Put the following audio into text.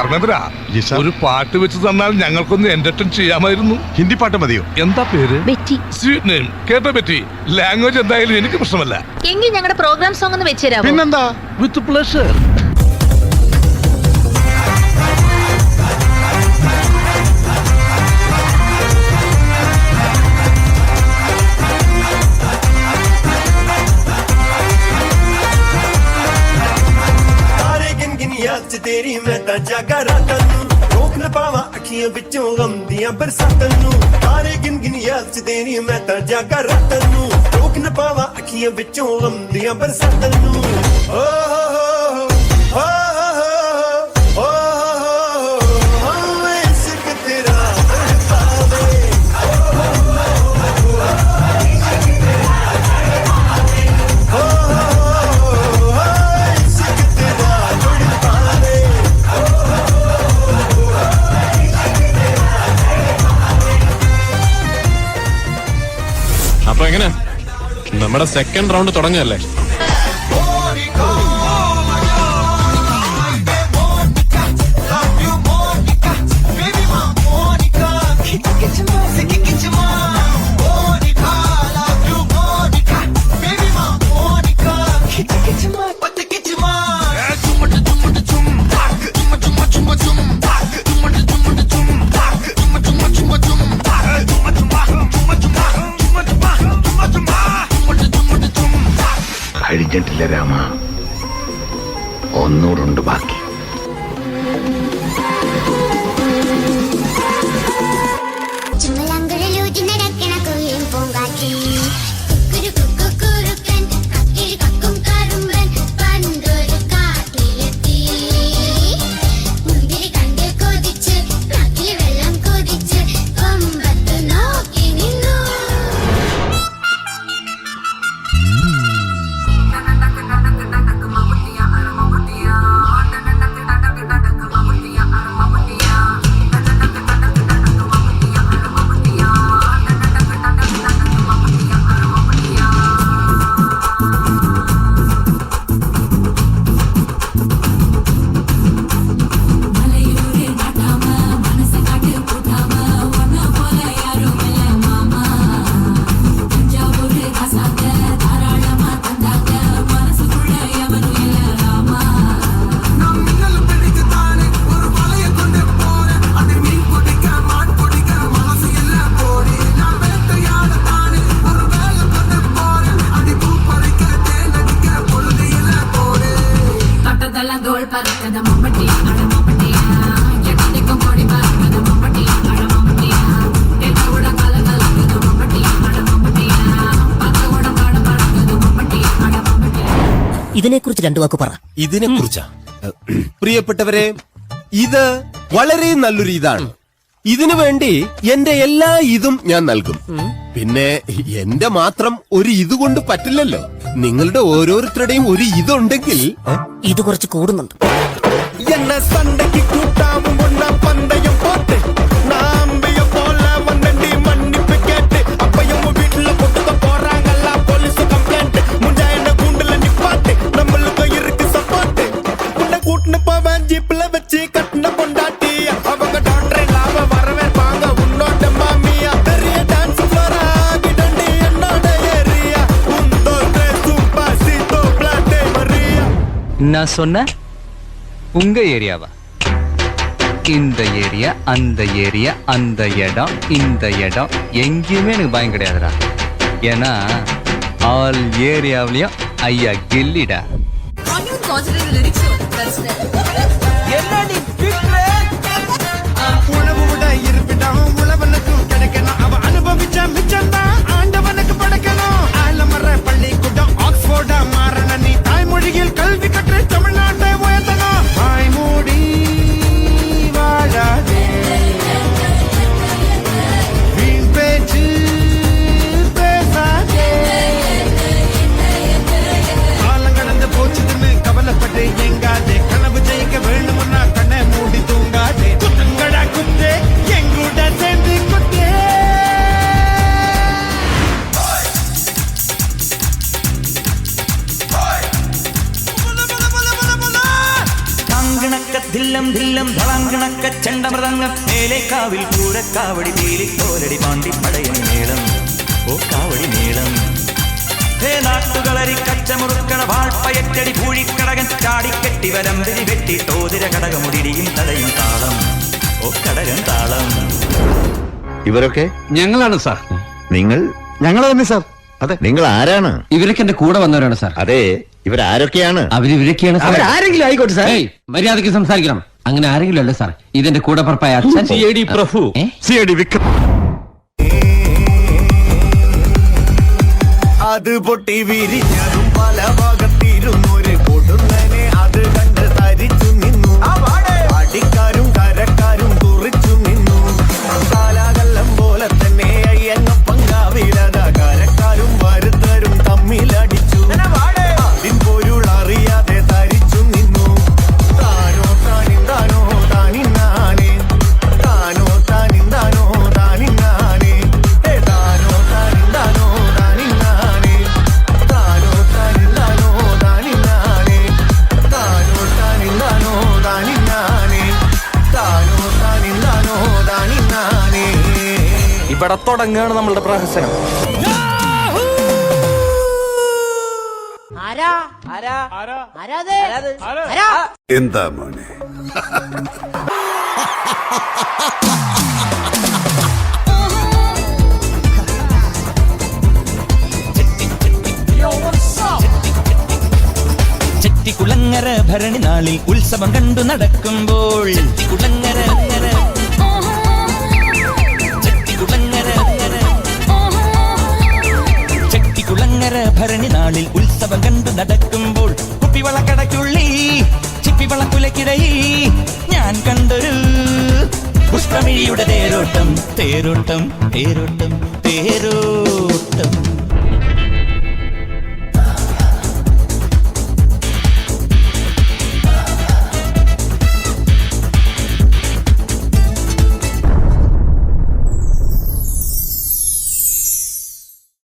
ധർമ്മേന്ദ്ര, ഒരു പാട്ട് വെച്ച് തന്നാൽ ഞങ്ങൾക്കൊന്ന് എന്റർടൈൻ ചെയ്യാമായിരുന്നു. ഹിന്ദി പാട്ട് മതിയോ? എന്താ പേര്? ബെറ്റി. Sweet name. കേട്ടോ ബെറ്റി? ലാംഗ്വേജ് എന്തായാലും എനിക്ക് പ്രശ്നമല്ല. എങ്കിൽ ഞങ്ങളുടെ പ്രോഗ്രാം സോങ് ഒന്ന് വെച്ചുതരാമോ? പിന്നെന്താ, വിത്ത് പ്ലഷർ. तेरी मैं ता जागा रातां नूं रोक न पावा अखियां विचों गम दियां बरसातां नूं तारे गिन गिन याद च तेरी मैं ता जागा रातां नूं रोक न पावा अखियां विचों गम दियां बरसातां नूं ओ हो हो इश्क तेरा तड़पावे അപ്പൊ എങ്ങനെ നമ്മുടെ സെക്കൻഡ് റൗണ്ട് തുടങ്ങല്ലേ? കഴിഞ്ഞിട്ടില്ല രാമ, ഒന്നൂടുണ്ട് ബാക്കി. ഇതിനെക്കുറിച്ച് രണ്ടു വാക്ക് പറ. ഇതിനെക്കുറിച്ചാ? പ്രിയപ്പെട്ടവരെ, ഇത് വളരെ നല്ലൊരു ഇതാണ്. ഇതിനു വേണ്ടി എന്റെ എല്ലാ ഇതും ഞാൻ നൽകും. പിന്നെ എന്റെ മാത്രം ഒരു ഇത് കൊണ്ട് പറ്റില്ലല്ലോ. നിങ്ങളുടെ ഓരോരുത്തരുടെയും ഒരു ഇതുണ്ടെങ്കിൽ ഇത് കുറച്ച് കൂടുന്നുണ്ട്. എന്നെ സണ്ടയ്ക്ക് കൂട്ടാവും പന്തയം പോട്ടെ നാമ്പയ പോലെ വണ്ടി മണ്ണിപ്പ് കേട്ട് അപ്പയും വീട്ടിലെ പൊട്ടുക പോറാങ്ങല്ല പോലീസ് കംപ്ലൈന്റ് മുൻപ് എന്നെ കൂണ്ടിൽ നിപ്പാട്ട് നമ്മൾക്ക് ഇருக்கு സപ്പോർട്ട് ഉണ്ട കൂട്ടിന് പോവാൻ ജീപ്പിലെ വെച്ച് കട്ടിന കൊണ്ടാട്ടി அவங்க டாக்டர் லாப வரவே பாங்க உன்னோட மாமியா பெரிய டான்ஸ் ஃப்ளோர் ஆகிடண்டி என்னோட ஏரியா உந்தோட சூப்பர்சிட்டோ பிளாட்டே மரியா. நான் சொன்ன உங்க ஏரியாவா? இந்த ஏரியா, அந்த ஏரியா, அந்த இடம், இந்த இடம் எங்கேயுமே எனக்கு பயம் கிடையாதுடா. ஏன்னா ஆல் ஏரியாவிலையும் ஐயா கில்லிடா. உணவு விட இருப்பிடம் உழவனுக்கும் கிடைக்கணும். அவ அனுபவிச்ச மிச்சம் தான் ஆண்டவனுக்கு படைக்கணும். ஆலமர பள்ளிக்கூடம் ஆக்ஸ்போர்டா மாறன நீ தாய்மொழியில் கல்வி கற்று தமிழ்நாட்டை உயர்த்தணும். வாய்மூடி வாழாதே வீண் பேச்சு பேசாதே. காலம் கடந்து போச்சுதுன்னு கவலைப்பட்டு எங்காதே. கனவு ஜெயிக்க வேணும்னா கண்ணை மூடி தூங்காதே. குத்துங்கடா குத்தே எங்கூட சேர்ந்து குத்தே. ധില്ലം ധില്ലം ധളാങ്കണക്ക ചെണ്ടമൃതങ്ങ മേലേക്കാവിൽ പൂരക്കാവടി തീലിത്തോലടി പാണ്ടി പടയണി മേളം ഓ കാവടി മേളം ഹേ നാട്ടുകളരി കച്ചമുറുക്കണ വാൾപ്പയറ്റടി പൂഴിക്കടകൻ ചാടിക്കെട്ടി വരമ്പിരി വെട്ടി തോതിര കടകമുടിയും തടയും താളം ഓ കടകൻ താളം. ഇവരൊക്കെ ഞങ്ങളാണ് സാർ. ഞങ്ങൾ തന്നെ സാർ. അതെ, നിങ്ങൾ ആരാണ്? ഇവരൊക്കെ എന്റെ കൂടെ വന്നവരാണ് സാർ. അതെ, ഇവരാരൊക്കെയാണ്? അവരിവരൊക്കെയാണ് സാർ. ആരെങ്കിലും ആയിക്കോട്ടെ സാർ. മര്യാദയ്ക്ക് സംസാരിക്കണം. അങ്ങനെ ആരെങ്കിലും അല്ല സാർ. ഇതെന്റെ കൂടെ പറപ്പായ അച്ഛൻ CID പ്രഭു, CID വിക്രം. അത് പൊട്ടി വിരിഞ്ഞതും പല ഭാഗത്തിരുന്നൊരു കൊടുന്നനെ അത് കണ്ട് തരിച്ചു നിന്നു. അടിക്കാരും കരക്കാരും തുറിച്ചു നിന്നു. കാലാകല്ലം പോലെ തന്നെ അയ്യങ്ങ പങ്കാവിലത കരക്കാരും വരുത്തരും തമ്മിലടിച്ചു. അതിൻ പൊരുൾ അറിയാതെ തരിച്ചു നിന്നു. താനോ താനിന്താനോ താനിന്നാനേ, താനോ താനിന്താനോ താനിന്നാനേ, താനോ താനിന്താനോ താനിന്നാനേ, താനോ താനിന്താനോ താനിന്നാനേ, താനോ താനിന്താനോ താനിന്നാനേ, താനോ താനിന്താനോ താനിന്നാനേ. ഇവിടെ തുടങ്ങുകയാണ് നമ്മളുടെ പ്രഹസനം. എന്താ മോനെ? ചെട്ടിക്കുളങ്ങര ഭരണി നാളിൽ ഉത്സവം കണ്ടു നടക്കുമ്പോൾ ചെട്ടിക്കുളങ്ങര ഭരണി നാളിൽ ഉത്സവം കണ്ടു നടക്കുമ്പോൾ കുപ്പിവളക്കടയ്ക്കുള്ളി ചിപ്പിവളക്കുലക്കിടയിൽ ഞാൻ കണ്ടൊരു പുഷ്പമിഴിയുടെ തേരോട്ടം തേരോട്ടം തേരോട്ടം തേരോട്ടം.